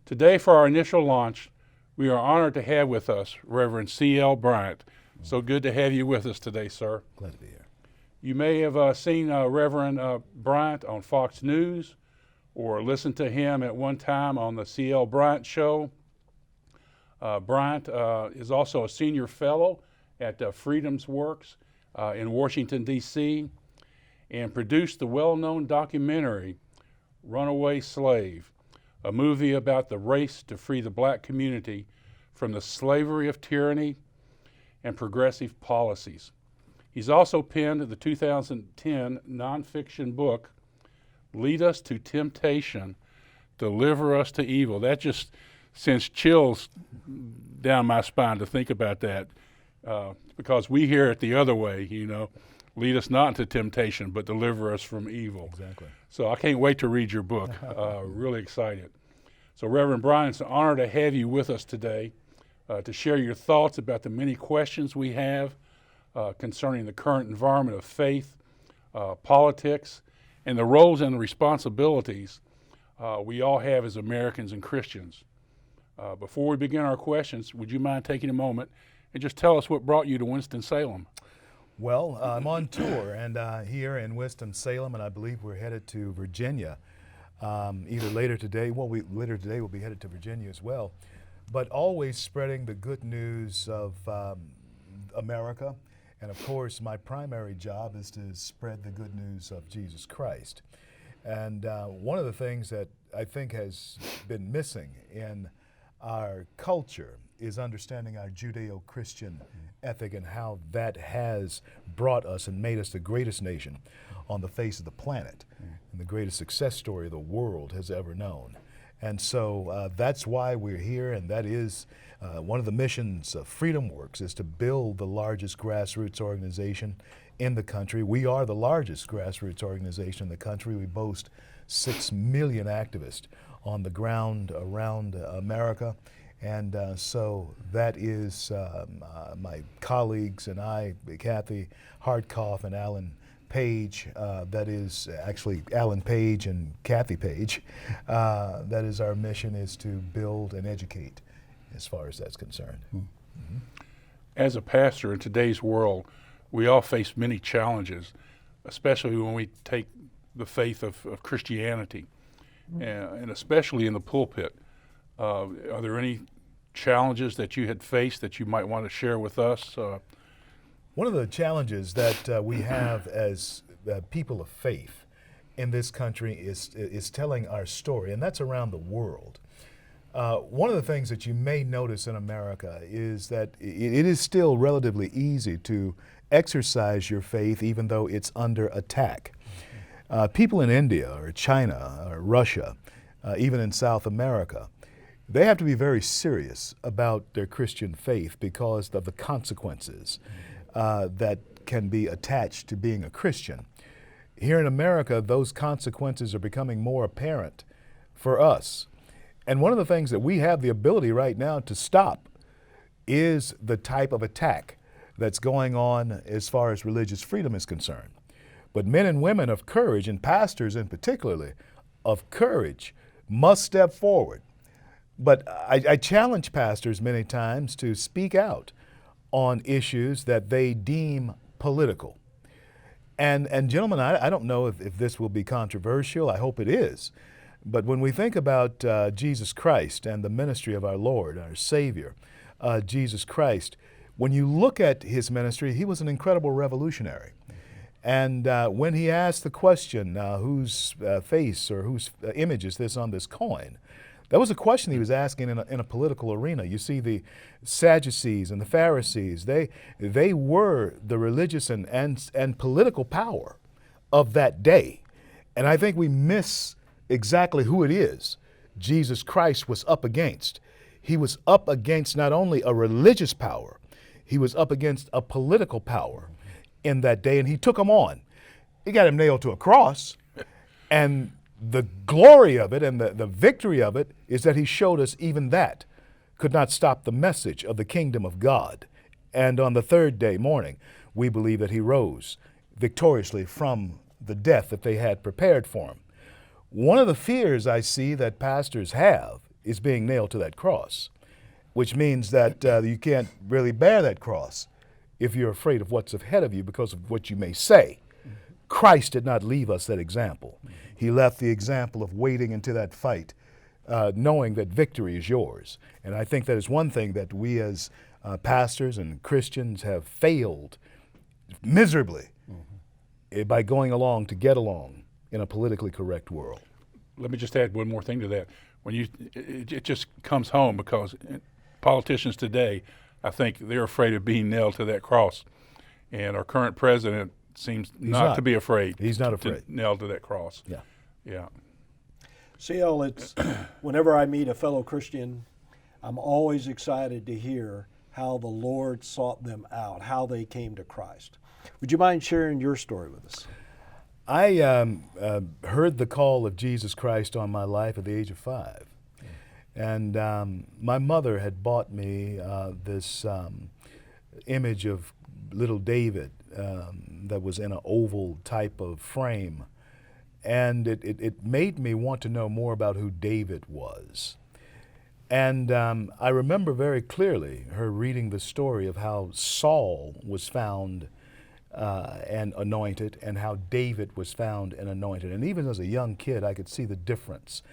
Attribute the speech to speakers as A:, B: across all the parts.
A: Today, for our initial launch, we are honored to have with us Reverend C. L. Bryant. So good to have you with us today, sir.
B: Glad to be here.
A: You may have seen Reverend Bryant on Fox News or listened to him at one time on the C. L. Bryant Show. Bryant is also a senior fellow at FreedomWorks in Washington, D.C., and produced the well-known documentary Runaway Slave, a movie about the race to free the black community from the slavery of tyranny and progressive policies. He's also penned the 2010 nonfiction book, Lead Us to Temptation, Deliver Us to Evil. That just sends chills down my spine to think about that, because we hear it the other way, lead us not into temptation, but deliver us from evil.
B: Exactly.
A: So I can't wait to read your book. Really excited. So Reverend Bryant, it's an honor to have you with us today to share your thoughts about the many questions we have concerning the current environment of faith, politics, and the roles and the responsibilities we all have as Americans and Christians. Before we begin our questions, would you mind taking a moment and just tell us what brought you to Winston-Salem?
B: Well, I'm on tour and here in Winston-Salem, and I believe we're headed to Virginia either later today. Well, later today we'll be headed to Virginia as well, but always spreading the good news of America. And of course, my primary job is to spread the good news of Jesus Christ. And one of the things that I think has been missing in our culture is understanding our Judeo-Christian ethic and how that has brought us and made us the greatest nation on the face of the planet and the greatest success story the world has ever known. And so that's why we're here, and that is one of the missions of FreedomWorks is to build the largest grassroots organization in the country. We are the largest grassroots organization in the country. We boast 6 million activists on the ground around America. And so that is my colleagues and I, Kathy Hartkoff and Alan Page, that is actually Alan Page and Kathy Page, that is our mission, is to build and educate as far as that's concerned. Mm-hmm.
A: As a pastor in today's world, we all face many challenges, especially when we take the faith of Christianity, and especially in the pulpit. Are there any challenges that you had faced that you might want to share with us?
B: One of the challenges that we have as people of faith in this country is telling our story, and that's around the world. One of the things that you may notice in America is that it is still relatively easy to exercise your faith even though it's under attack. People in India or China or Russia, even in South America, they have to be very serious about their Christian faith because of the consequences that can be attached to being a Christian. Here in America, those consequences are becoming more apparent for us. And one of the things that we have the ability right now to stop is the type of attack that's going on as far as religious freedom is concerned. But men and women of courage, and pastors in particularly, of courage, must step forward. But I challenge pastors many times to speak out on issues that they deem political. And gentlemen, I don't know if this will be controversial. I hope it is. But when we think about Jesus Christ and the ministry of our Lord, our Savior, Jesus Christ, when you look at his ministry, he was an incredible revolutionary. And when he asked the question, whose face or whose image is this on this coin? That was a question he was asking in a political arena. You see, the Sadducees and the Pharisees, they were the religious and political power of that day. And I think we miss exactly who it is Jesus Christ was up against. He was up against not only a religious power, he was up against a political power in that day, and he took them on. He got him nailed to a cross, and the glory of it and the victory of it is that he showed us even that could not stop the message of the kingdom of God. And on the third day morning, we believe that he rose victoriously from the death that they had prepared for him. One of the fears I see that pastors have is being nailed to that cross, which means that you can't really bear that cross if you're afraid of what's ahead of you because of what you may say. Christ did not leave us that example. He left the example of wading into that fight, knowing that victory is yours. And I think that is one thing that we as pastors and Christians have failed miserably by going along to get along in a politically correct world.
A: Let me just add one more thing to that. It just comes home because politicians today, I think they're afraid of being nailed to that cross. And our current president seems not to be afraid.
B: He's not afraid.
A: Nailed to that cross.
B: Yeah.
A: Yeah.
C: CL, it's whenever I meet a fellow Christian, I'm always excited to hear how the Lord sought them out, how they came to Christ. Would you mind sharing your story with us?
B: I heard the call of Jesus Christ on my life at the age of 5. And my mother had bought me this image of little David that was in an oval type of frame. And it made me want to know more about who David was. And I remember very clearly her reading the story of how Saul was found and anointed, and how David was found and anointed. And even as a young kid, I could see the difference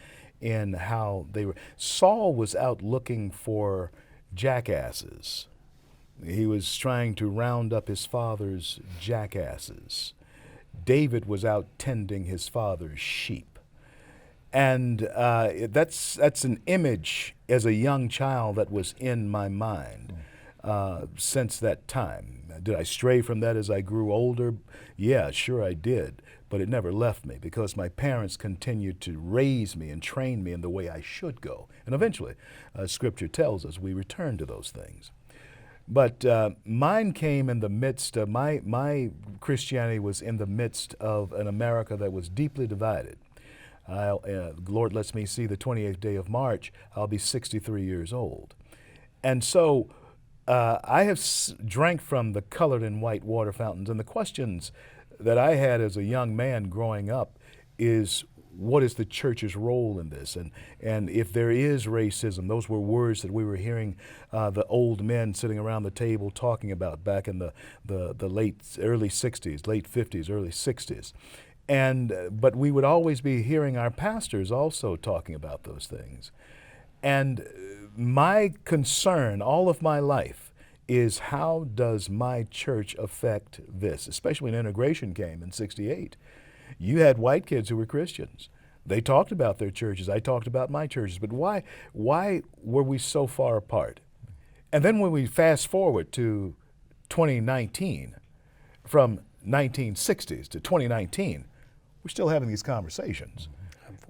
B: in how they were. Saul was out looking for jackasses. He was trying to round up his father's jackasses. David was out tending his father's sheep. And that's an image as a young child that was in my mind since that time. Did I stray from that as I grew older? Yeah, sure I did. But it never left me because my parents continued to raise me and train me in the way I should go. And eventually, Scripture tells us we return to those things. But mine came in the midst of, my Christianity was in the midst of an America that was deeply divided. The Lord lets me see the 28th day of March, I'll be 63 years old. And so I have drank from the colored and white water fountains, and the questions that I had as a young man growing up is, what is the church's role in this? And if there is racism, those were words that we were hearing the old men sitting around the table talking about back in the early 60s, late 50s, early 60s. But we would always be hearing our pastors also talking about those things. And my concern all of my life is, how does my church affect this? Especially when integration came in '68. You had white kids who were Christians. They talked about their churches. I talked about my churches. But why were we so far apart? And then when we fast forward to 2019, from 1960s to 2019, we're still having these conversations.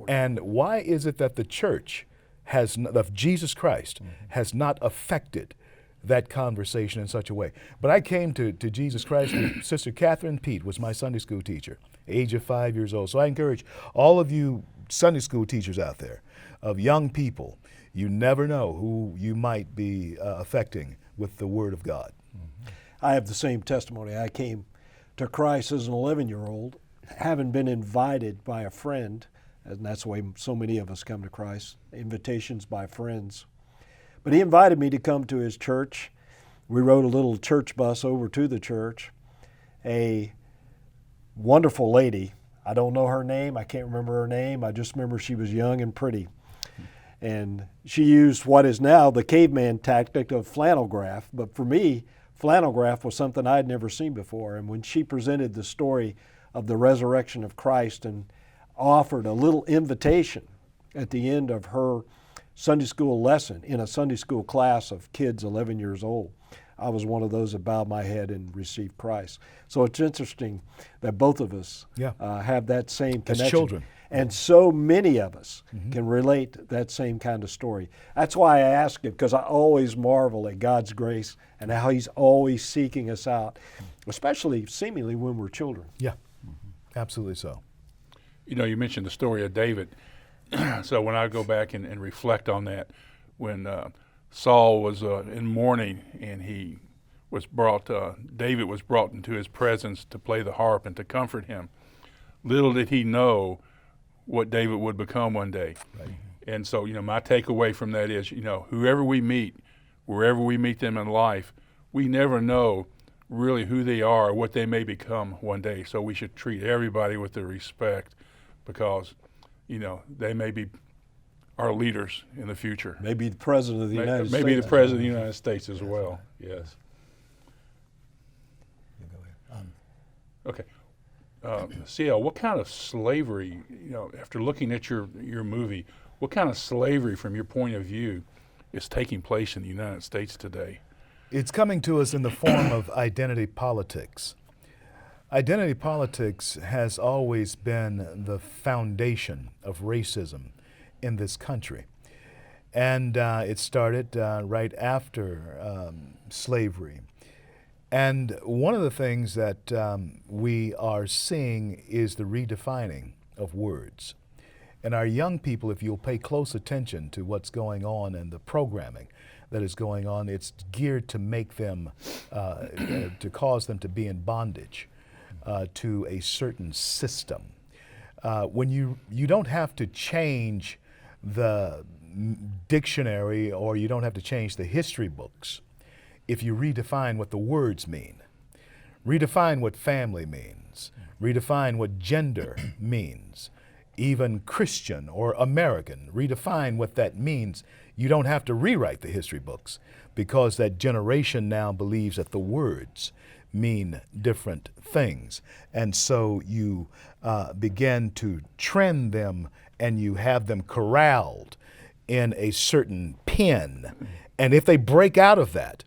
B: And why is it that the church of Jesus Christ has not affected that conversation in such a way? But I came to Jesus Christ when Sister Catherine Pete was my Sunday school teacher, age of 5 years old. So I encourage all of you Sunday school teachers out there, of young people, you never know who you might be affecting with the Word of God.
C: I have the same testimony. I came to Christ as an 11-year-old, having been invited by a friend, and that's the way so many of us come to Christ, invitations by friends. But he invited me to come to his church. We rode a little church bus over to the church. A wonderful lady, I don't know her name, I can't remember her name, I just remember she was young and pretty. And she used what is now the caveman tactic of flannel graph, but for me, flannel graph was something I'd never seen before. And when she presented the story of the resurrection of Christ and offered a little invitation at the end of her Sunday school lesson in a Sunday school class of kids 11 years old, I was one of those that bowed my head and received Christ. So it's interesting that both of us have that same connection.
B: As children.
C: And so many of us can relate that same kind of story. That's why I ask it, because I always marvel at God's grace and how He's always seeking us out, especially seemingly when we're children.
B: Yeah, absolutely so.
A: You know, you mentioned the story of David. So when I go back and reflect on that, when Saul was in mourning and he was brought, David was brought into his presence to play the harp and to comfort him. Little did he know what David would become one day.
B: Right.
A: And so, my takeaway from that is, whoever we meet, wherever we meet them in life, we never know really who they are or what they may become one day. So we should treat everybody with the respect because, they may be our leaders in the future.
C: Maybe the President of the United States.
A: Maybe the President of the United States as well, yes.
B: You go ahead.
A: Okay. CL, what kind of slavery, after looking at your movie, what kind of slavery from your point of view is taking place in the United States today?
B: It's coming to us in the form of identity politics. Identity politics has always been the foundation of racism in this country. And it started right after slavery. And one of the things that we are seeing is the redefining of words. And our young people, if you'll pay close attention to what's going on and the programming that is going on, it's geared to make them, to cause them to be in bondage to a certain system. When you don't have to change the dictionary or you don't have to change the history books if you redefine what the words mean. Redefine what family means. Redefine what gender means. Even Christian or American, redefine what that means. You don't have to rewrite the history books because that generation now believes that the words mean different things. And so you begin to trend them and you have them corralled in a certain pen. And if they break out of that,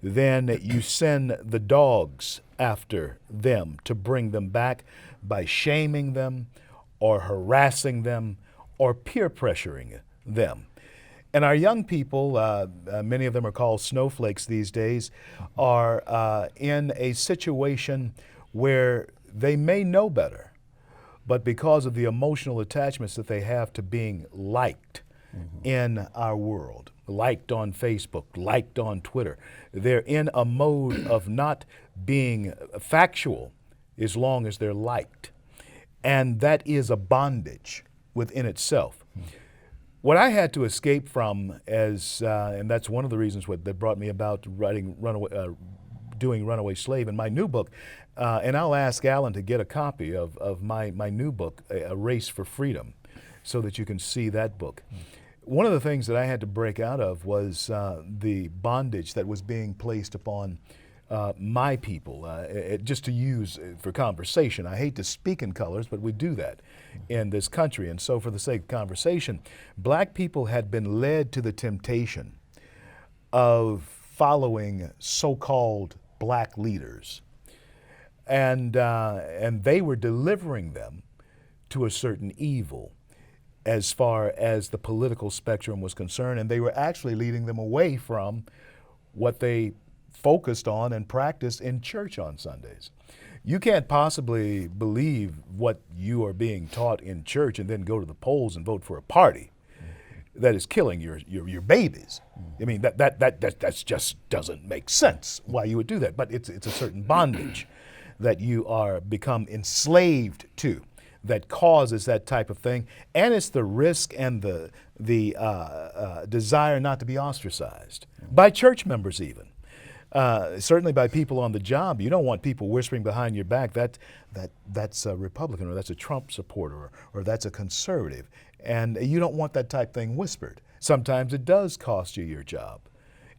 B: then you send the dogs after them to bring them back by shaming them or harassing them or peer pressuring them. And our young people, many of them are called snowflakes these days, are in a situation where they may know better, but because of the emotional attachments that they have to being liked in our world, liked on Facebook, liked on Twitter, they're in a mode of not being factual as long as they're liked. And that is a bondage within itself. What I had to escape from, and that's one of the reasons that brought me about doing Runaway Slave in my new book, and I'll ask Alan to get a copy of my new book, A Race for Freedom, so that you can see that book. One of the things that I had to break out of was the bondage that was being placed upon my people, just to use for conversation. I hate to speak in colors, but we do that in this country. And so for the sake of conversation, black people had been led to the temptation of following so-called black leaders. And they were delivering them to a certain evil as far as the political spectrum was concerned. And they were actually leading them away from what they focused on and practiced in church on Sundays. You can't possibly believe what you are being taught in church and then go to the polls and vote for a party that is killing your babies. I mean, that just doesn't make sense why you would do that. But it's a certain bondage that you are become enslaved to that causes that type of thing. And it's the risk and the desire not to be ostracized by church members even. Certainly by people on the job. You don't want people whispering behind your back that's a Republican or that's a Trump supporter or that's a conservative. And you don't want that type thing whispered. Sometimes it does cost you your job.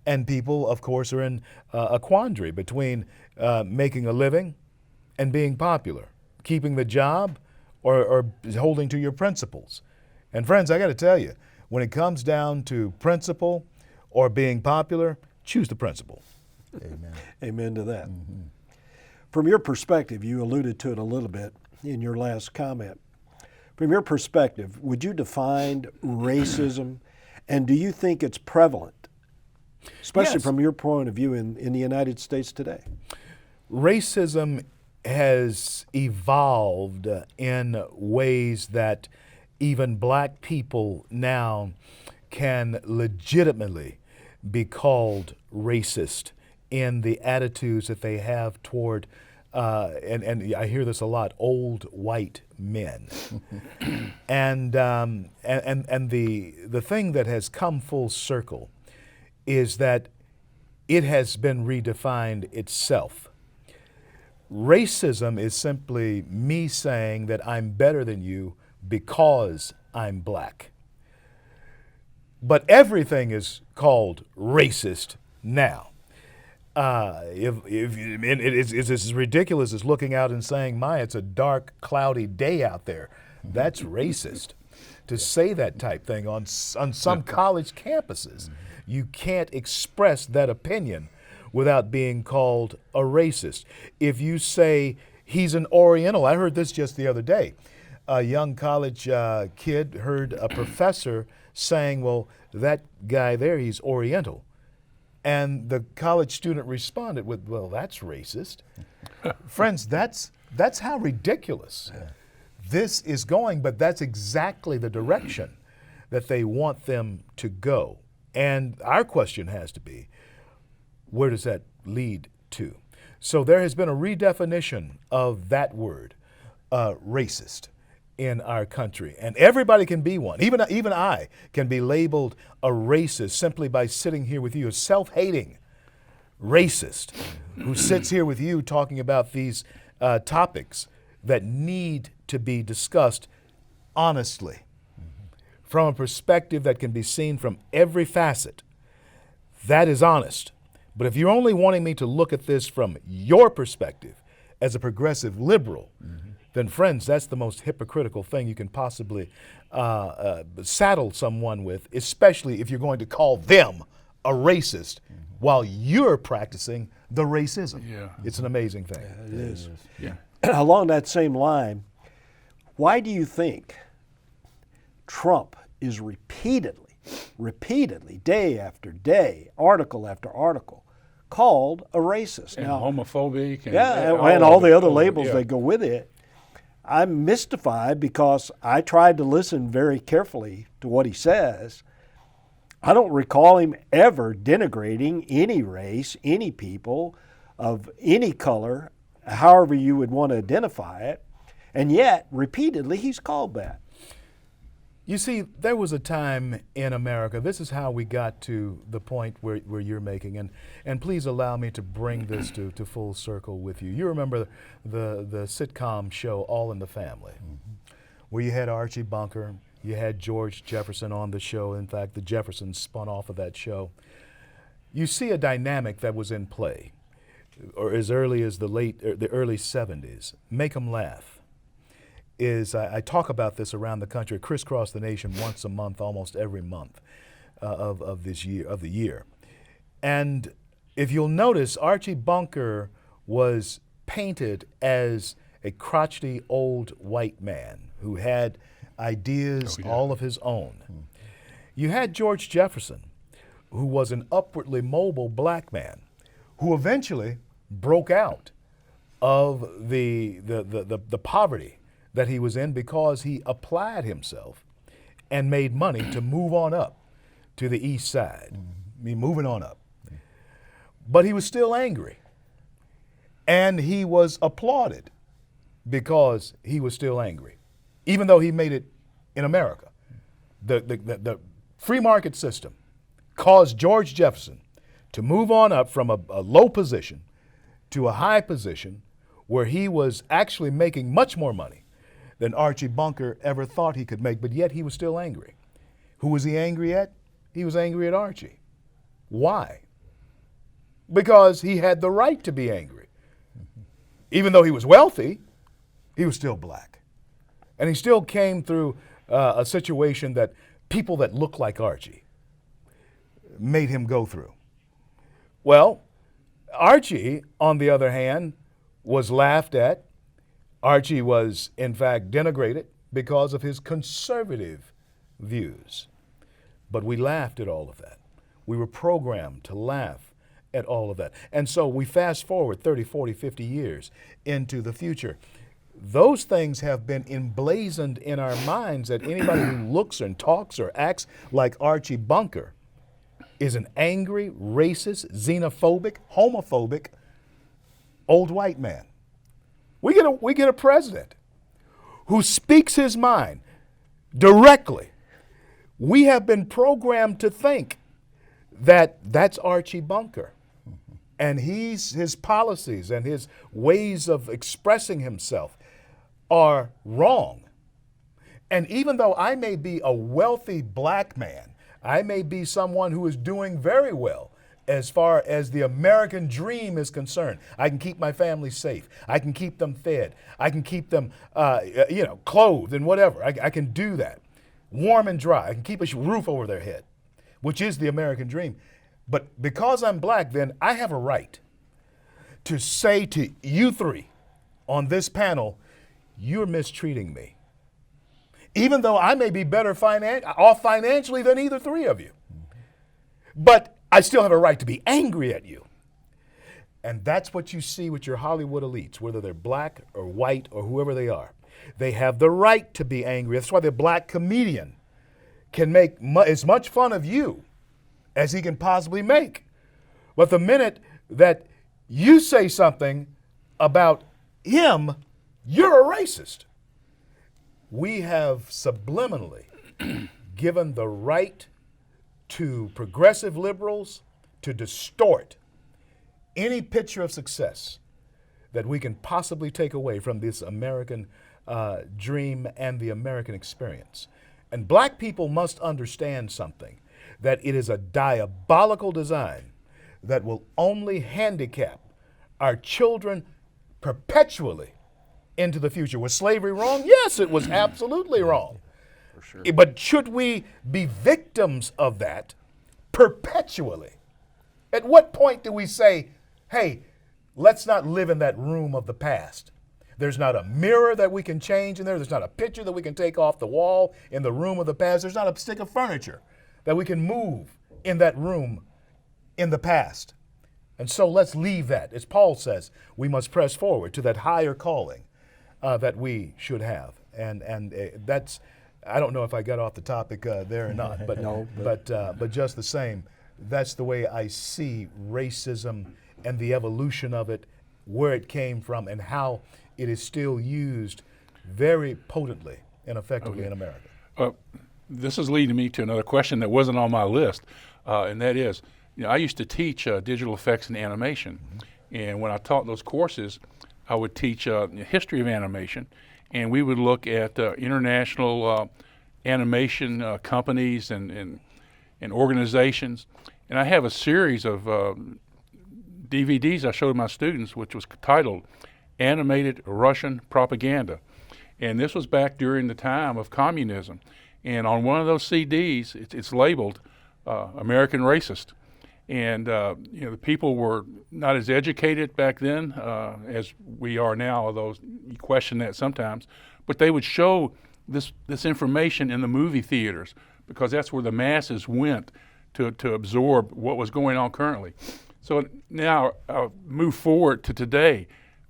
B: And people, of course, are in a quandary between making a living and being popular, keeping the job or holding to your principles. And friends, I got to tell you, when it comes down to principle or being popular, choose the principle. Amen.
C: Amen to that. Mm-hmm. From your perspective, you alluded to it a little bit in your last comment. From your perspective, would you define racism, and do you think it's prevalent, especially
B: Yes.
C: from your point of view in the United States today?
B: Racism has evolved in ways that even black people now can legitimately be called racist in the attitudes that they have toward and I hear this a lot, old white men. and the thing that has come full circle is that it has been redefined itself. Racism is simply me saying that I'm better than you because I'm black. But everything is called racist now. It's as ridiculous as looking out and saying, it's a dark, cloudy day out there. That's racist. To say that type thing on some college campuses. You can't express that opinion without being called a racist. If you say he's an Oriental, I heard this just the other day. A young college kid heard a professor saying, well, that guy there, he's Oriental. And the college student responded with, well, that's racist. Friends, that's how ridiculous this is going, but that's exactly the direction that they want them to go. And our question has to be, where does that lead to? So there has been a redefinition of that word, racist, in our country. And everybody can be one. Even I can be labeled a racist simply by sitting here with you, a self-hating racist who sits here with you talking about these topics that need to be discussed honestly from a perspective that can be seen from every facet. That is honest. But if you're only wanting me to look at this from your perspective as a progressive liberal, then friends, that's the most hypocritical thing you can possibly saddle someone with, especially if you're going to call them a racist while you're practicing the racism.
A: Yeah.
B: It's an amazing thing.
C: It is.
A: Yeah.
C: Along that same line, why do you think Trump is repeatedly, day after day, article after article, called a racist?
A: And
C: now,
A: homophobic. And
C: and all the other labels that go with it. I'm mystified because I tried to listen very carefully to what he says. I don't recall him ever denigrating any race, any people of any color, however you would want to identify it. And yet, repeatedly, he's called that.
B: You see, there was a time in America, this is how we got to the point where you're making, and please allow me to bring this to full circle with you. You remember the sitcom show All in the Family, where you had Archie Bunker, you had George Jefferson on the show. In fact, the Jeffersons spun off of that show. You see a dynamic that was in play, or as early as the early 70s. Make 'em laugh. I talk about this around the country, crisscross the nation once a month, almost every month of the year. And if you'll notice, Archie Bunker was painted as a crotchety old white man who had ideas all of his own. You had George Jefferson, who was an upwardly mobile black man, who eventually broke out of the poverty that he was in because he applied himself and made money to move on up to the east side. Moving on up. But he was still angry. And he was applauded because he was still angry, even though he made it in America. The free market system caused George Jefferson to move on up from a low position to a high position where he was actually making much more money than Archie Bunker ever thought he could make, but yet he was still angry. Who was he angry at? He was angry at Archie. Why? Because he had the right to be angry. Even though he was wealthy, he was still black. And he still came through a situation that people that look like Archie made him go through. Well, Archie, on the other hand, was laughed at. Archie was, in fact, denigrated because of his conservative views. But we laughed at all of that. We were programmed to laugh at all of that. And so we fast forward 30, 40, 50 years into the future. Those things have been emblazoned in our minds that anybody who looks and talks or acts like Archie Bunker is an angry, racist, xenophobic, homophobic, old white man. We get a president who speaks his mind directly. We have been programmed to think that that's Archie Bunker. And his policies and his ways of expressing himself are wrong. And even though I may be a wealthy black man, I may be someone who is doing very well as far as the American dream is concerned. I can keep my family safe. I can keep them fed. I can keep them, clothed and whatever. I can do that. Warm and dry. I can keep a roof over their head, which is the American dream. But because I'm black, then I have a right to say to you three on this panel, you're mistreating me. Even though I may be better off financially than either three of you. But I still have a right to be angry at you. And that's what you see with your Hollywood elites, whether they're black or white or whoever they are. They have the right to be angry. That's why the black comedian can make as much fun of you as he can possibly make. But the minute that you say something about him, you're a racist. We have subliminally given the right to progressive liberals to distort any picture of success that we can possibly take away from this American dream and the American experience. And black people must understand something, that it is a diabolical design that will only handicap our children perpetually into the future. Was slavery wrong? Yes, it was absolutely wrong. For sure. But should we be victims of that perpetually? At what point do we say, hey, let's not live in that room of the past? There's not a mirror that we can change in there. There's not a picture that we can take off the wall in the room of the past. There's not a stick of furniture that we can move in that room in the past. And so let's leave that. As Paul says, we must press forward to that higher calling that we should have. And that's, I don't know if I got off the topic there or not, but, no, but just the same, that's the way I see racism and the evolution of it, where it came from, and how it is still used very potently and effectively in America.
A: This is leading me to another question that wasn't on my list, and that is, I used to teach digital effects and animation, and when I taught those courses, I would teach history of animation, and we would look at international animation companies and organizations, and I have a series of DVDs I showed my students, which was titled Animated Russian Propaganda, and this was back during the time of communism. And on one of those CDs, it's labeled American Racist. And the people were not as educated back then as we are now, although you question that sometimes. But they would show this information in the movie theaters because that's where the masses went to absorb what was going on currently. So now I'll move forward to today.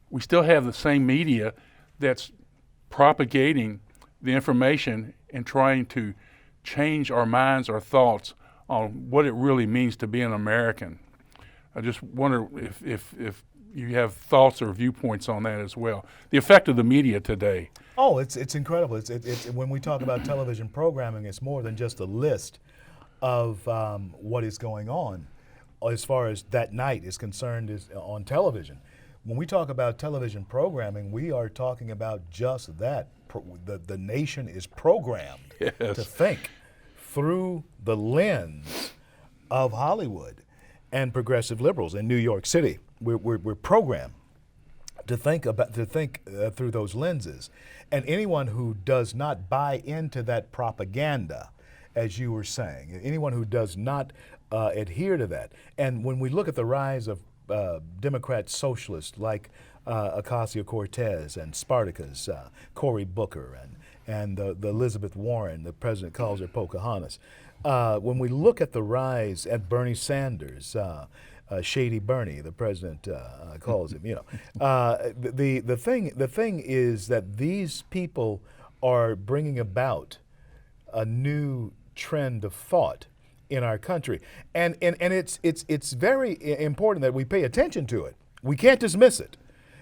A: We still have the same media that's propagating the information and trying to change our minds, our thoughts on what it really means to be an American. I just wonder if you have thoughts or viewpoints on that as well. The effect of the media today.
B: Oh, it's incredible. It's when we talk about television programming, it's more than just a list of what is going on as far as that night is concerned is on television. When we talk about television programming, we are talking about just that. The nation is programmed to think through the lens of Hollywood and progressive liberals in New York City. We're programmed to think through those lenses, and anyone who does not buy into that propaganda, as you were saying, anyone who does not adhere to that, and when we look at the rise of Democrat socialists like Ocasio-Cortez and Spartacus, Cory Booker, and the Elizabeth Warren, the president calls her Pocahontas. When we look at the rise at Bernie Sanders, Shady Bernie, the president calls him, the thing is that these people are bringing about a new trend of thought in our country, and it's very important that we pay attention to it. We can't dismiss it.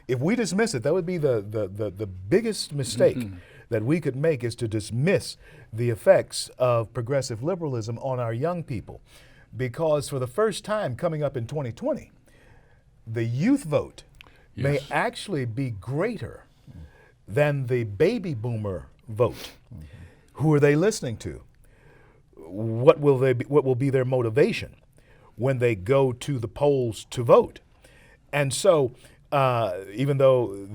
B: If we dismiss it, that would be the biggest mistake that we could make, is to dismiss the effects of progressive liberalism on our young people. Because for the first time coming up in 2020, the youth vote may actually be greater than the baby boomer vote. Who are they listening to? What will be their motivation when they go to the polls to vote? And so, even though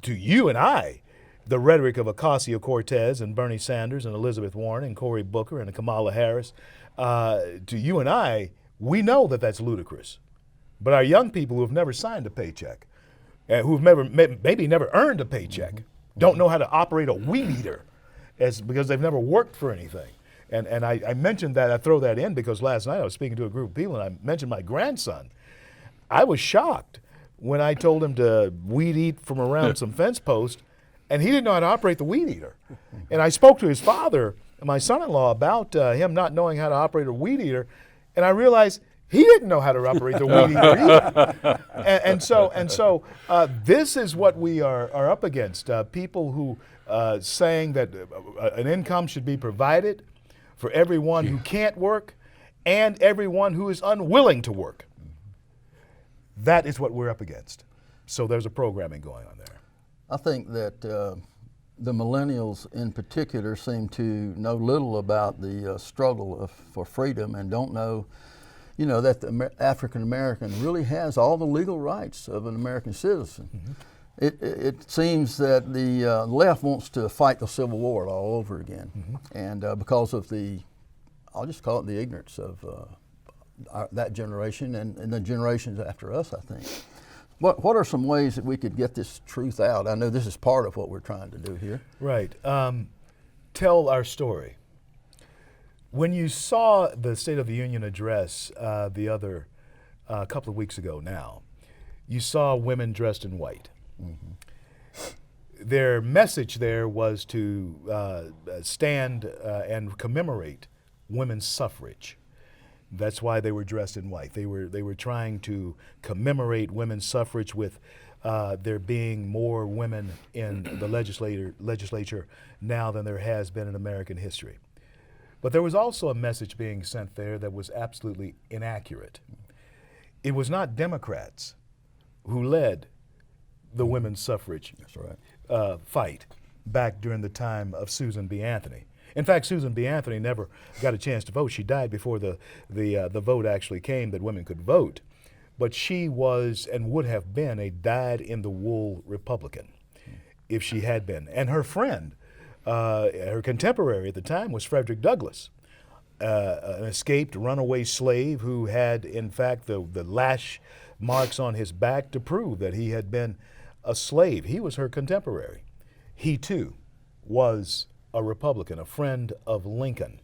B: to you and I, the rhetoric of Ocasio-Cortez and Bernie Sanders and Elizabeth Warren and Cory Booker and Kamala Harris, to you and I, we know that that's ludicrous. But our young people who have never signed a paycheck, who've maybe never earned a paycheck, don't know how to operate a weed eater, because they've never worked for anything. And I mentioned that, I throw that in because last night I was speaking to a group of people and I mentioned my grandson. I was shocked when I told him to weed eat from around some fence post, and he didn't know how to operate the weed eater. And I spoke to his father, my son-in-law, about him not knowing how to operate a weed eater, and I realized he didn't know how to operate the weed eater either. And so this is what we are up against, people who saying that an income should be provided for everyone who can't work and everyone who is unwilling to work. That is what we're up against. So there's a programming going on there.
D: I think that the millennials in particular seem to know little about the struggle for freedom and don't know, that the African American really has all the legal rights of an American citizen. It seems that the left wants to fight the Civil War all over again, and because of I'll just call it the ignorance of that generation and the generations after us, I think. What are some ways that we could get this truth out? I know this is part of what we're trying to do here.
B: Right. Tell our story. When you saw the State of the Union address the other couple of weeks ago now, you saw women dressed in white. Their message there was to stand and commemorate women's suffrage. That's why they were dressed in white. They were trying to commemorate women's suffrage with there being more women in the legislature now than there has been in American history. But there was also a message being sent there that was absolutely inaccurate. It was not Democrats who led the women's suffrage fight back during the time of Susan B. Anthony. In fact, Susan B. Anthony never got a chance to vote. She died before the vote actually came that women could vote. But she was and would have been a dyed-in-the-wool Republican if she had been. And her friend, her contemporary at the time, was Frederick Douglass, an escaped runaway slave who had, in fact, the lash marks on his back to prove that he had been a slave. He was her contemporary. He, too, was a Republican, a friend of Lincoln.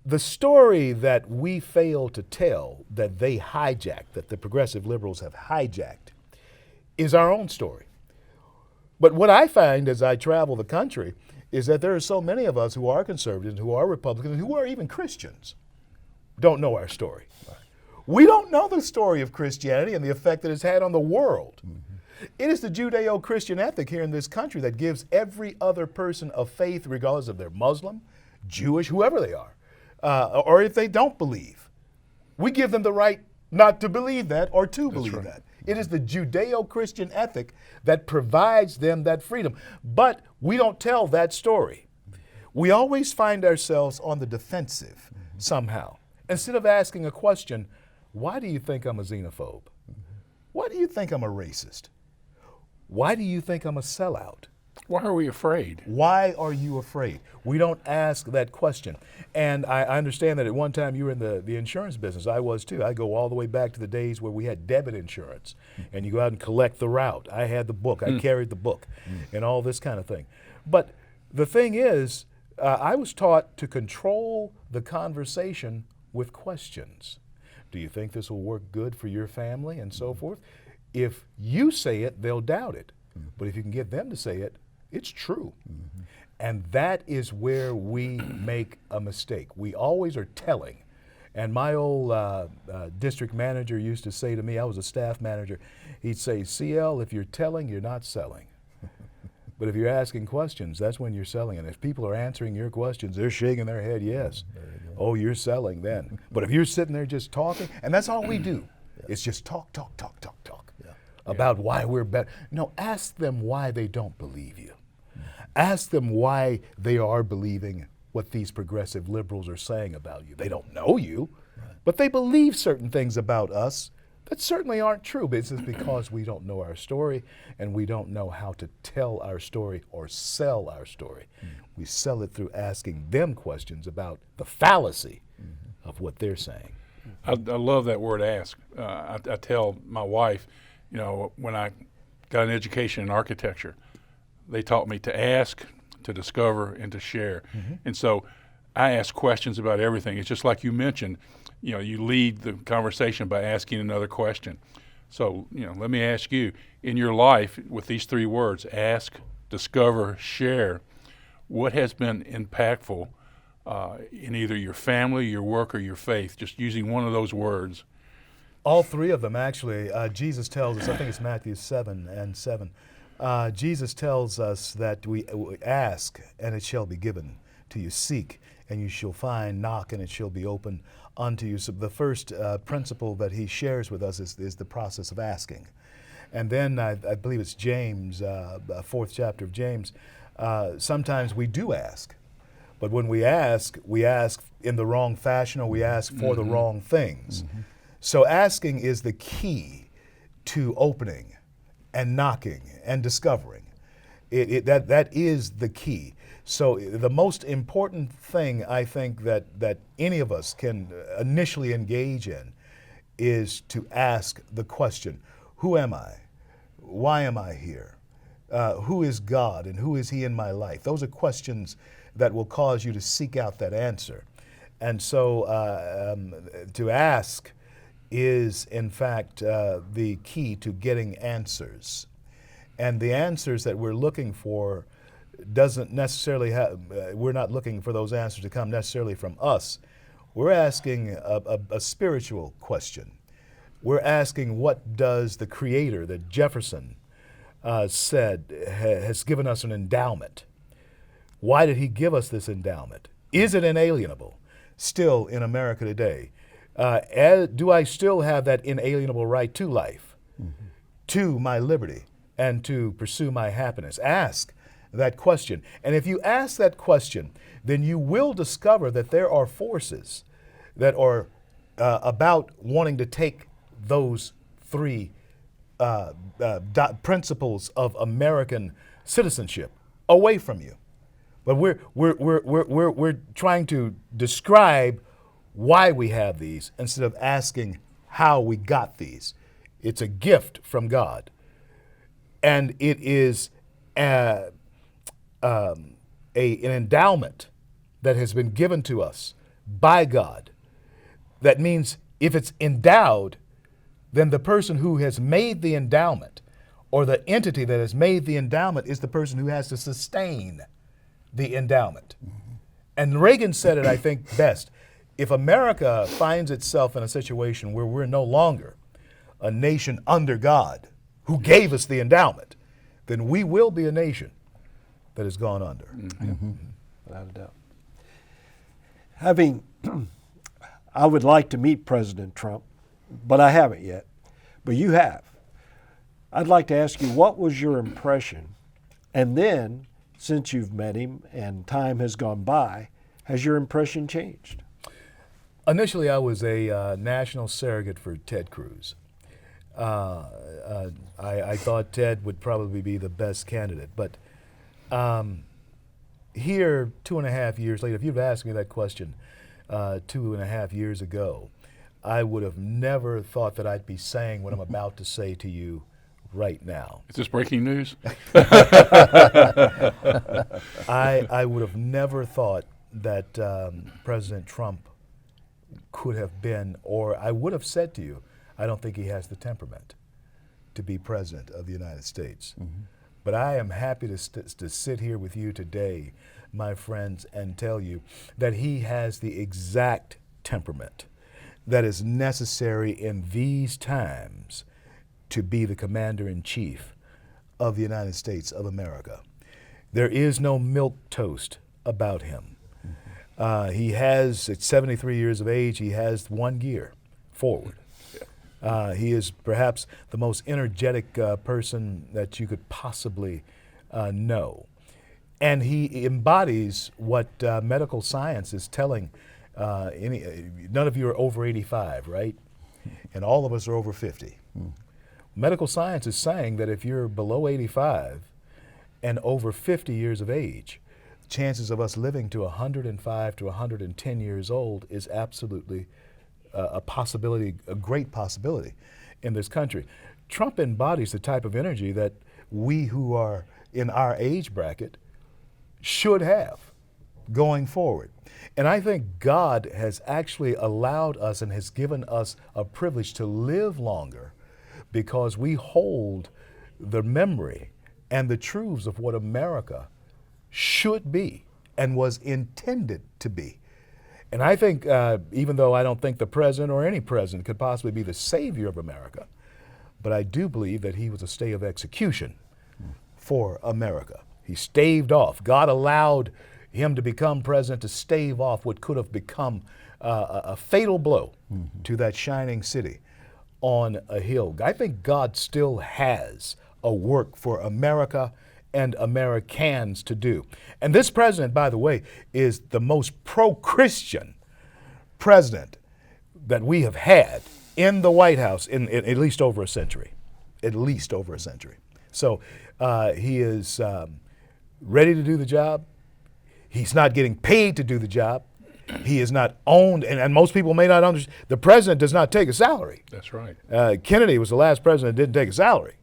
B: The story that we fail to tell, that they hijacked, that the progressive liberals have hijacked, is our own story. But what I find as I travel the country is that there are so many of us who are conservatives, who are Republicans, who are even Christians, don't know our story. We don't know the story of Christianity and the effect that it's had on the world. It is the Judeo-Christian ethic here in this country that gives every other person of faith, regardless of they're Muslim, Jewish, whoever they are, or if they don't believe. We give them the right not to believe that or to believe that. It is the Judeo-Christian ethic that provides them that freedom. But we don't tell that story. We always find ourselves on the defensive somehow. Instead of asking a question, why do you think I'm a xenophobe? Why do you think I'm a racist? Why do you think I'm a sellout?
A: Why are we afraid?
B: Why are you afraid? We don't ask that question. And I understand that at one time you were in the insurance business. I was too. I go all the way back to the days where we had debit insurance and you go out and collect the route. I had the book. I carried the book and all this kind of thing. But the thing is, I was taught to control the conversation with questions. Do you think this will work good for your family and so forth? If you say it, they'll doubt it. But if you can get them to say it, it's true. And that is where we make a mistake. We always are telling And my old district manager used to say to me, I was a staff manager, he'd say, CL, if you're telling, you're not selling. But if you're asking questions, that's when you're selling. And if people are answering your questions, they're shaking their head, yes. Oh, you're selling then. But if you're sitting there just talking, and that's all we do, it's just talk, talk, talk, talk, talk about why we're better. No, ask them why they don't believe you. Ask them why they are believing what these progressive liberals are saying about you. They don't know you, but they believe certain things about us that certainly aren't true, but it's just because we don't know our story and we don't know how to tell our story or sell our story. We sell it through asking them questions about the fallacy of what they're saying.
A: I love that word ask. I tell my wife, you know, when I got an education in architecture, they taught me to ask, to discover, and to share. And so I ask questions about everything. It's just like you mentioned, you know, you lead the conversation by asking another question. So, you know, let me ask you, in your life with these three words, ask, discover, share, what has been impactful in either your family, your work, or your faith, just using one of those words?
B: All three of them, actually. Jesus tells us, I think it's Matthew 7:7, Jesus tells us that we ask and it shall be given to you, seek and you shall find, knock and it shall be open unto you. So the first principle that he shares with us is the process of asking. And then I believe it's James, 4th chapter of James, sometimes we do ask. But when we ask in the wrong fashion or we ask for the wrong things. So asking is the key to opening and knocking and discovering. That is the key. So the most important thing I think that any of us can initially engage in is to ask the question, who am I? Why am I here? Who is God and who is He in my life? Those are questions that will cause you to seek out that answer. And so to ask is in fact the key to getting answers. And the answers that we're looking for doesn't necessarily have, we're not looking for those answers to come necessarily from us. We're asking a spiritual question. We're asking, what does the Creator that Jefferson said has given us an endowment? Why did He give us this endowment? Is it inalienable still in America today? Do I still have that inalienable right to life, to my liberty, and to pursue my happiness? Ask that question. And if you ask that question, then you will discover that there are forces that are about wanting to take those three principles of American citizenship away from you. But we're trying to describe why we have these instead of asking how we got these. It's a gift from God. And it is an endowment that has been given to us by God. That means if it's endowed, then the person who has made the endowment or the entity that has made the endowment is the person who has to sustain the endowment. And Reagan said it, I think, best. If America finds itself in a situation where we're no longer a nation under God, who gave us the endowment, then we will be a nation that has gone under.
C: Without a doubt. I would like to meet President Trump, but I haven't yet. But you have. I'd like to ask you, what was your impression? And then, since you've met him and time has gone by, has your impression changed?
B: Initially, I was a national surrogate for Ted Cruz. I thought Ted would probably be the best candidate. But here, 2.5 years later, if you'd asked me that question 2.5 years ago, I would have never thought that I'd be saying what I'm about to say to you right now.
A: Is this breaking news?
B: I would have never thought that President Trump could have been, or I would have said to you, I don't think he has the temperament to be president of the United States. But I am happy to sit here with you today, my friends, and tell you that he has the exact temperament. that is necessary in these times to be the commander-in-chief of the United States of America. There is no milquetoast about him. He has, at 73 years of age, he has one gear forward. He is perhaps the most energetic person that you could possibly know. And he embodies what medical science is telling. None of you are over 85, right? And all of us are over 50. Medical science is saying that if you're below 85 and over 50 years of age, chances of us living to 105 to 110 years old is absolutely a possibility, a great possibility in this country. Trump embodies the type of energy that we who are in our age bracket should have going forward. And I think God has actually allowed us and has given us a privilege to live longer because we hold the memory and the truths of what America should be and was intended to be. And I think, even though I don't think the president or any president could possibly be the savior of America, but I do believe that he was a stay of execution for America. He staved off. God allowed him to become president to stave off what could have become a fatal blow to that shining city on a hill. I think God still has a work for America and Americans to do. And this president, by the way, is the most pro-Christian president that we have had in the White House in at least over a century. At least over a century. So he is ready to do the job. He's not getting paid to do the job. He is not owned, and most people may not understand. The president does not take a salary.
A: That's right.
B: Kennedy was the last president that didn't take a salary.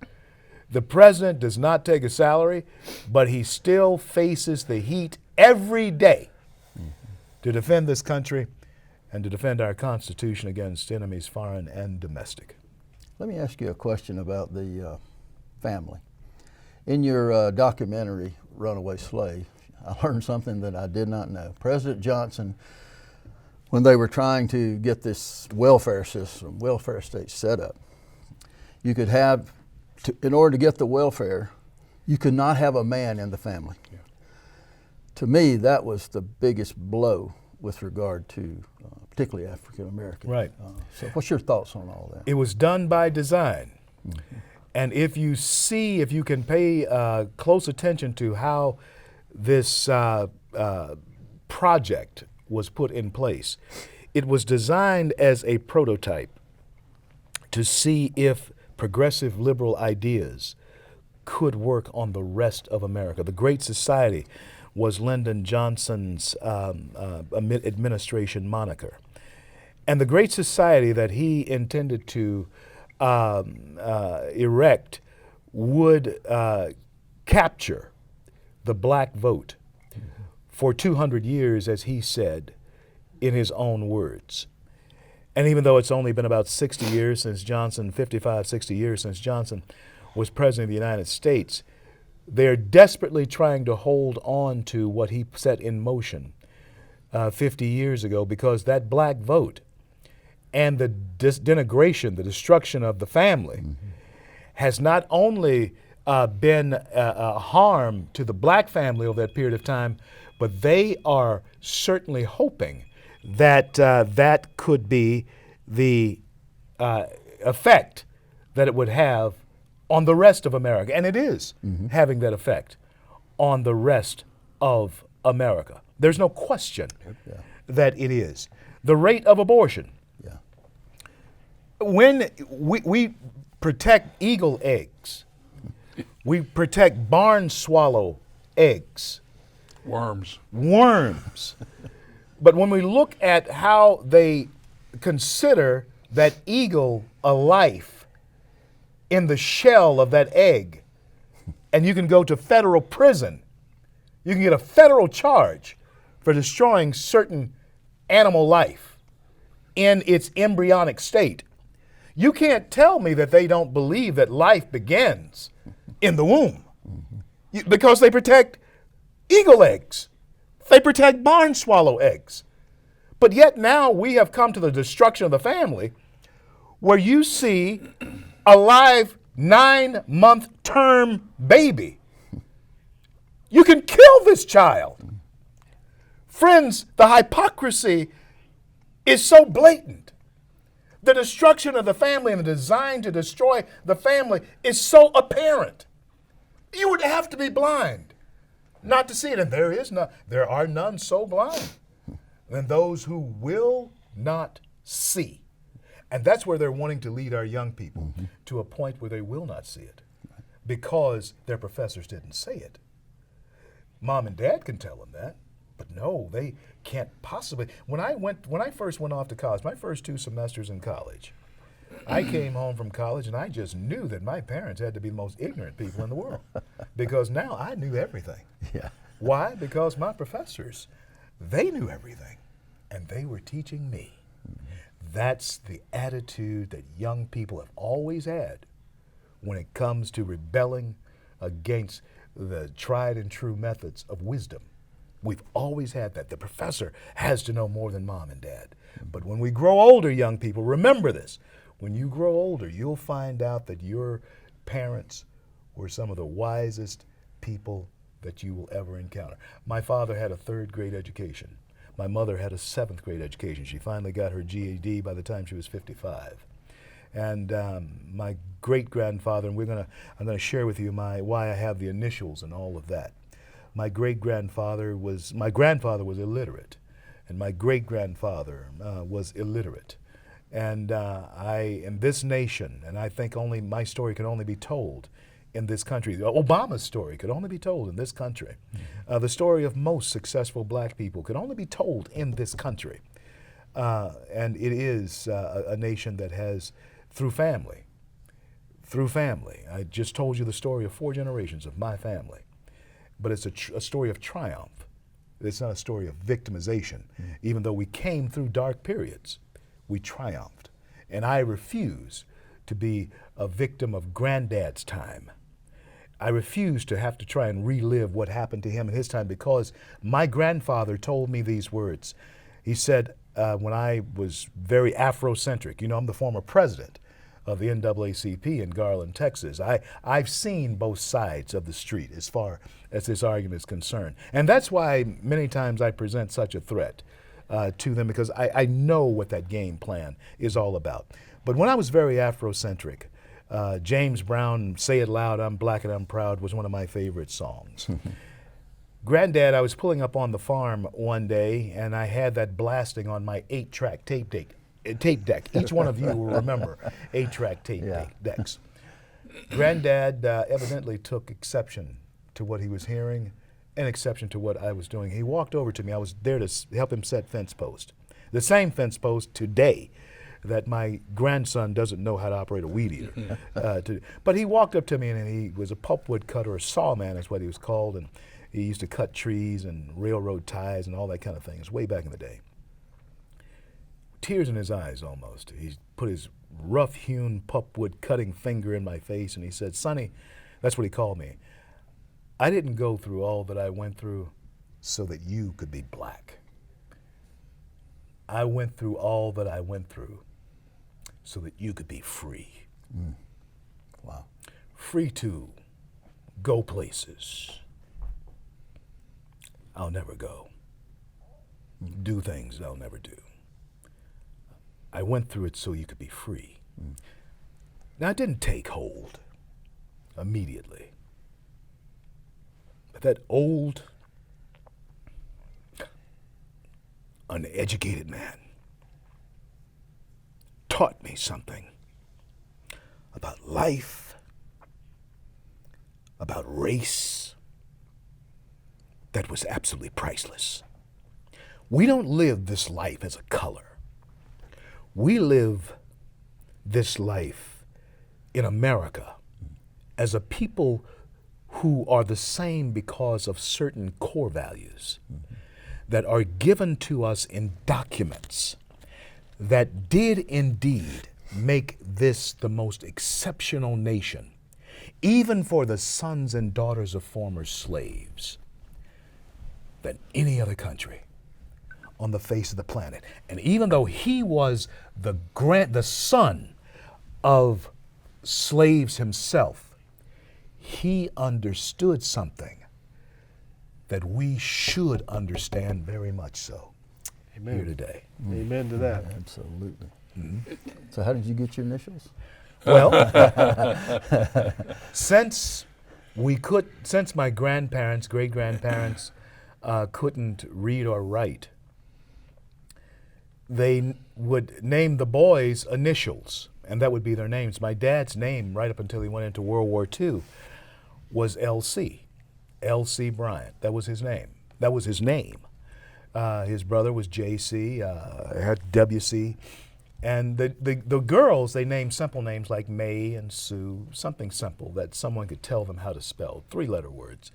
B: The president does not take a salary, but he still faces the heat every day to defend this country and to defend our Constitution against enemies foreign and domestic.
D: Let me ask you a question about the family. In your documentary, Runaway Slave, I learned something that I did not know. President Johnson, when they were trying to get this welfare system, welfare state set up, you could have, in order to get the welfare, you could not have a man in the family. Yeah. To me, that was the biggest blow with regard to particularly African Americans.
B: Right.
D: So what's your thoughts on all that?
B: It was done by design. And if you can pay close attention to how this project was put in place, it was designed as a prototype to see if progressive liberal ideas could work on the rest of America. The Great Society was Lyndon Johnson's administration moniker. And the Great Society that he intended to erect would capture the black vote for 200 years, as he said, in his own words. And even though it's only been about 60 years since Johnson, 55, 60 years since Johnson was president of the United States, they're desperately trying to hold on to what he set in motion 50 years ago, because that black vote and the denigration, the destruction of the family has not only been a harm to the black family over that period of time, but they are certainly hoping that that could be the effect that it would have on the rest of America. And it is having that effect on the rest of America. There's no question that it is. The rate of abortion. When we protect eagle eggs, we protect barn swallow eggs.
A: Worms.
B: But when we look at how they consider that eagle a life in the shell of that egg, and you can go to federal prison, you can get a federal charge for destroying certain animal life in its embryonic state. You can't tell me that they don't believe that life begins in the womb, because they protect eagle eggs. They protect barn swallow eggs. But yet now we have come to the destruction of the family, where you see a live 9-month term baby. You can kill this child. Friends, the hypocrisy is so blatant. The destruction of the family and the design to destroy the family is so apparent. You would have to be blind not to see it. And there are none so blind than those who will not see. And that's where they're wanting to lead our young people, to a point where they will not see it because their professors didn't say it. Mom and dad can tell them that, but no, they can't possibly. When I first went off to college, my first 2 semesters in college, I came home from college and I just knew that my parents had to be the most ignorant people in the world, because now I knew everything.
D: Yeah.
B: Why? Because my professors, they knew everything, and they were teaching me. That's the attitude that young people have always had when it comes to rebelling against the tried and true methods of wisdom. We've always had that. The professor has to know more than mom and dad. But when we grow older, young people, remember this. When you grow older, you'll find out that your parents were some of the wisest people that you will ever encounter. My father had a 3rd grade education. My mother had a 7th grade education. She finally got her GED by the time she was 55. And my great-grandfather, and I'm gonna share with you why I have the initials and all of that. My grandfather was illiterate, and my great-grandfather was illiterate. And in this nation, and I think only my story can only be told in this country. Obama's story could only be told in this country. The story of most successful black people could only be told in this country. And it is a nation that has, through family, I just told you the story of 4 generations of my family, but it's a story of triumph. It's not a story of victimization. Even though we came through dark periods, we triumphed. And I refuse to be a victim of Granddad's time. I refuse to have to try and relive what happened to him in his time, because my grandfather told me these words. He said, when I was very Afrocentric, I'm the former president of the NAACP in Garland, Texas. I've seen both sides of the street as far as this argument is concerned. And that's why many times I present such a threat to them, because I know what that game plan is all about. But when I was very Afrocentric, James Brown, Say It Loud, I'm Black and I'm Proud was one of my favorite songs. Granddad, I was pulling up on the farm one day, and I had that blasting on my 8-track tape deck. Each one of you will remember 8-track tape decks. Granddad evidently took exception to what he was hearing and exception to what I was doing. He walked over to me. I was there to help him set fence post. The same fence post today that my grandson doesn't know how to operate a weed eater. But he walked up to me, and he was a pulpwood cutter, a sawman is what he was called, and he used to cut trees and railroad ties and all that kind of thing. It was way back in the day. Tears in his eyes almost. He put his rough-hewn pulpwood cutting finger in my face, and he said, "Sonny," that's what he called me, "I didn't go through all that I went through so that you could be black. I went through all that I went through so that you could be free."
D: Wow.
B: Free to go places I'll never go. Do things I'll never do. I went through it so you could be free. Now, it didn't take hold immediately. But that old, uneducated man taught me something about life, about race, that was absolutely priceless. We don't live this life as a color. We live this life in America as a people who are the same because of certain core values that are given to us in documents that did indeed make this the most exceptional nation, even for the sons and daughters of former slaves, than any other country. on the face of the planet. And even though he was the son of slaves himself, he understood something that we should understand very much so.
C: Amen.
B: Here today.
C: Amen to that.
D: Absolutely. So how did you get your initials?
B: Well, since my grandparents, great-grandparents, couldn't read or write, they would name the boys initials, and that would be their names. My dad's name, right up until he went into World War II, was L.C. L.C. Bryant. That was his name. That was his name. His brother was J.C., had W.C., and the girls, they named simple names like May and Sue, something simple that someone could tell them how to spell, 3-letter words.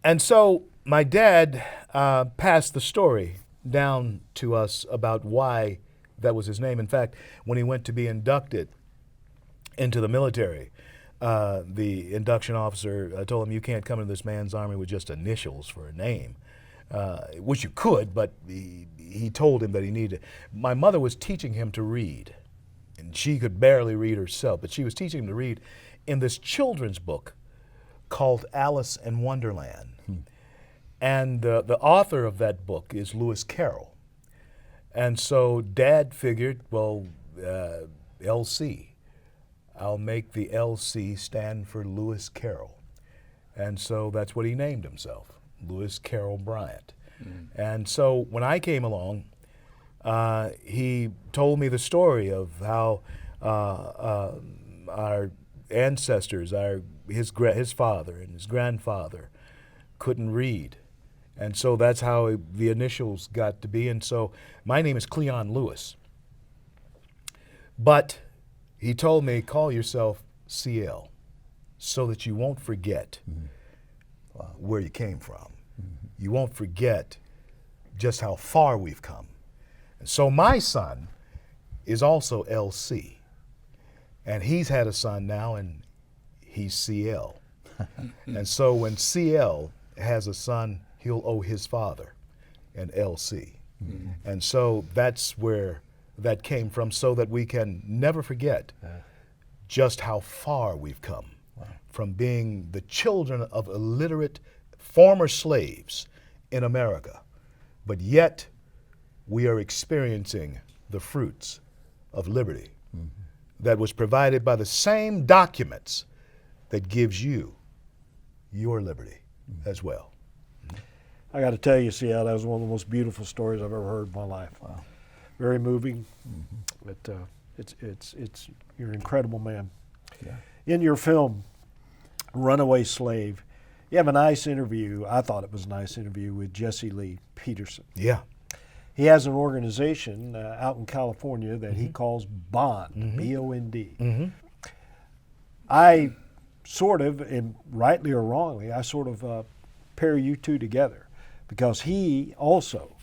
B: And so my dad passed the story down to us about why that was his name. In fact, when he went to be inducted into the military, the induction officer told him, you can't come into this man's army with just initials for a name. Which you could, but he told him that he needed. My mother was teaching him to read, and she could barely read herself, but she was teaching him to read in this children's book called Alice in Wonderland. And the author of that book is Lewis Carroll. And so Dad figured, well, LC, I'll make the LC stand for Lewis Carroll. And so that's what he named himself. Lewis Carroll Bryant. And so when I came along, he told me the story of how our ancestors, his father and his grandfather, couldn't read. And so that's how the initials got to be. And so my name is Cleon Lewis. But he told me, call yourself CL so that you won't forget where you came from. You won't forget just how far we've come. And so my son is also LC. And he's had a son now, and he's CL. And so when CL has a son, he'll owe his father an LC. And so that's where that came from, so that we can never forget just how far we've come from being the children of illiterate former slaves in America. But yet we are experiencing the fruits of liberty that was provided by the same documents that gives you your liberty as well.
C: I got to tell you, CL, that was one of the most beautiful stories I've ever heard in my life.
D: Wow.
C: Very moving. But it's you're an incredible man.
D: Yeah.
C: In your film, Runaway Slave, you have a nice interview. I thought it was a nice interview with Jesse Lee Peterson.
B: Yeah.
C: He has an organization out in California that he calls Bond, B-O-N-D. I sort of, and rightly or wrongly, I sort of pair you two together, because he also,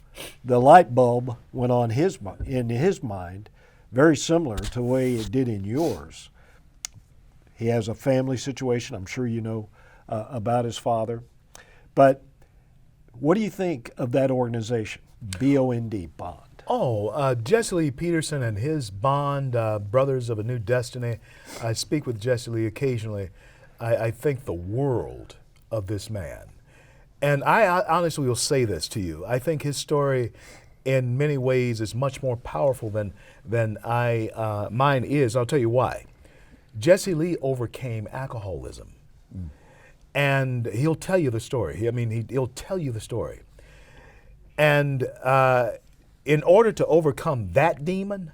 C: the light bulb went on in his mind, very similar to the way it did in yours. He has a family situation, I'm sure you know about his father. But what do you think of that organization, B-O-N-D, Bond?
B: Jesse Lee Peterson and his Bond, Brothers of a New Destiny. I speak with Jesse Lee occasionally. I think the world of this man. And I honestly will say this to you. I think his story in many ways is much more powerful than mine is. I'll tell you why. Jesse Lee overcame alcoholism. And he'll tell you the story. He'll tell you the story. And in order to overcome that demon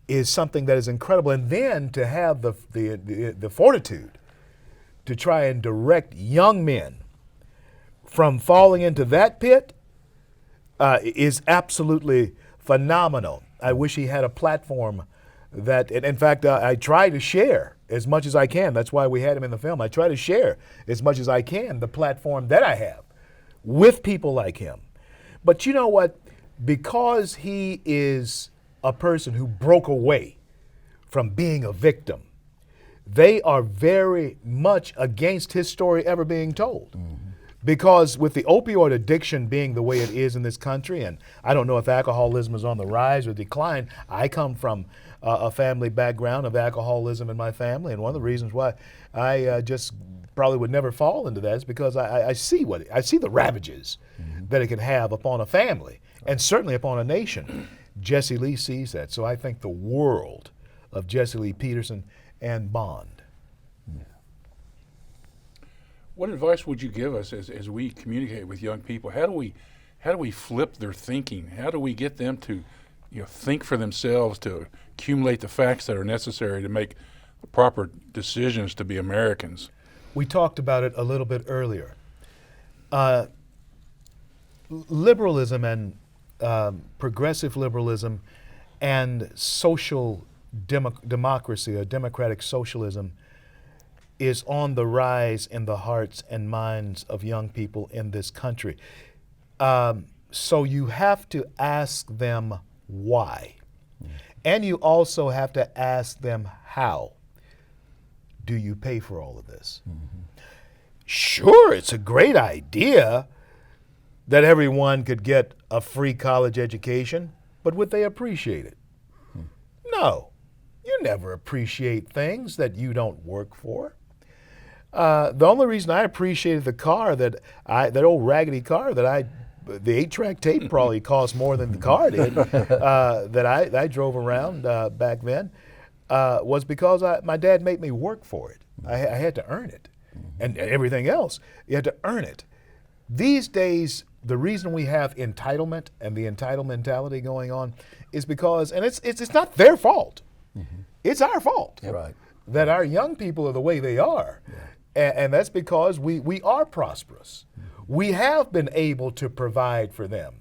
B: is something that is incredible. And then to have the fortitude to try and direct young men from falling into that pit is absolutely phenomenal. I wish he had a platform that, and in fact, I try to share as much as I can. That's why we had him in the film. I try to share as much as I can the platform that I have with people like him. But you know what? Because he is a person who broke away from being a victim, they are very much against his story ever being told. Because with the opioid addiction being the way it is in this country, and I don't know if alcoholism is on the rise or decline, I come from a family background of alcoholism in my family, and one of the reasons why I just probably would never fall into that is because I see the ravages that it can have upon a family, and certainly upon a nation. Jesse Lee sees that, so I think the world of Jesse Lee Peterson and Bond.
A: What advice would you give us as we communicate with young people? How do we flip their thinking? How do we get them to think for themselves, to accumulate the facts that are necessary to make the proper decisions to be Americans?
B: We talked about it a little bit earlier. Liberalism and progressive liberalism and social democracy or democratic socialism is on the rise in the hearts and minds of young people in this country. So you have to ask them why. And you also have to ask them how. Do you pay for all of this? Sure, it's a great idea that everyone could get a free college education, but would they appreciate it? No. You never appreciate things that you don't work for. The only reason I appreciated the car that old raggedy car the 8-track tape probably cost more than the car did, that I drove around back then, was because my dad made me work for it. I had to earn it. And everything else, you had to earn it. These days, the reason we have entitlement and the entitled mentality going on is because, and it's not their fault, it's our fault.
D: Right.
B: That our young people are the way they are. And that's because we are prosperous. We have been able to provide for them.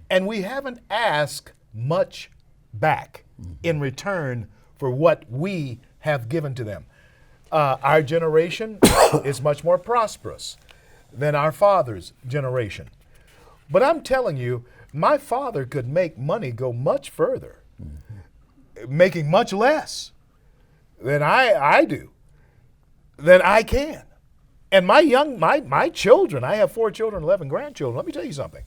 B: And we haven't asked much back in return for what we have given to them. Our generation is much more prosperous than our father's generation. But I'm telling you, my father could make money go much further, making much less than I do. Than I can. And my children, I have 4 children, 11 grandchildren. Let me tell you something.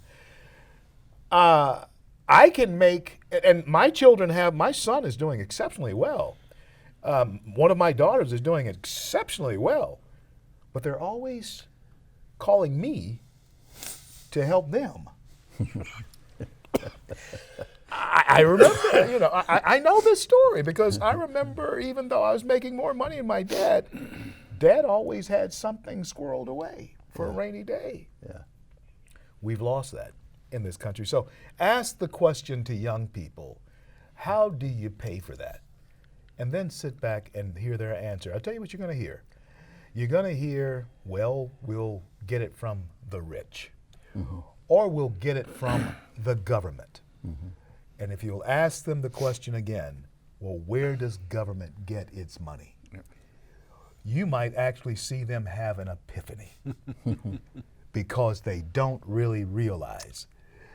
B: I can make, and my son is doing exceptionally well. One of my daughters is doing exceptionally well. But they're always calling me to help them. I remember, I know this story because I remember even though I was making more money than my dad, Dad always had something squirreled away for a rainy day.
D: Yeah.
B: We've lost that in this country. So ask the question to young people, how do you pay for that? And then sit back and hear their answer. I'll tell you what you're going to hear. You're going to hear, well, we'll get it from the rich. Or we'll get it from the government. And if you'll ask them the question again, well, where does government get its money? You might actually see them have an epiphany because they don't really realize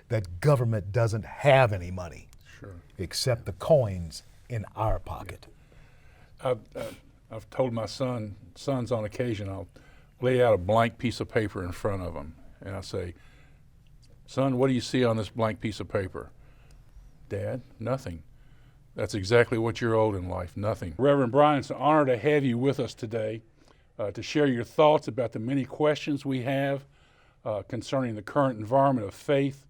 B: that government doesn't have any money except the coins in our pocket.
A: I've told my sons on occasion, I'll lay out a blank piece of paper in front of them and I say, son, what do you see on this blank piece of paper? Dad, nothing. That's exactly what you're owed in life, nothing. Reverend Bryant, it's an honor to have you with us today to share your thoughts about the many questions we have concerning the current environment of faith,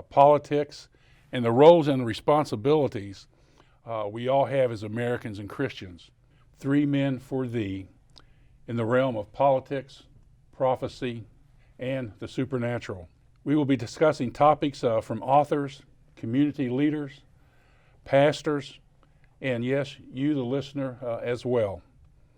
A: politics, and the roles and the responsibilities we all have as Americans and Christians. 3 men for thee in the realm of politics, prophecy, and the supernatural. We will be discussing topics from authors, community leaders, pastors, and yes, you, the listener, as well.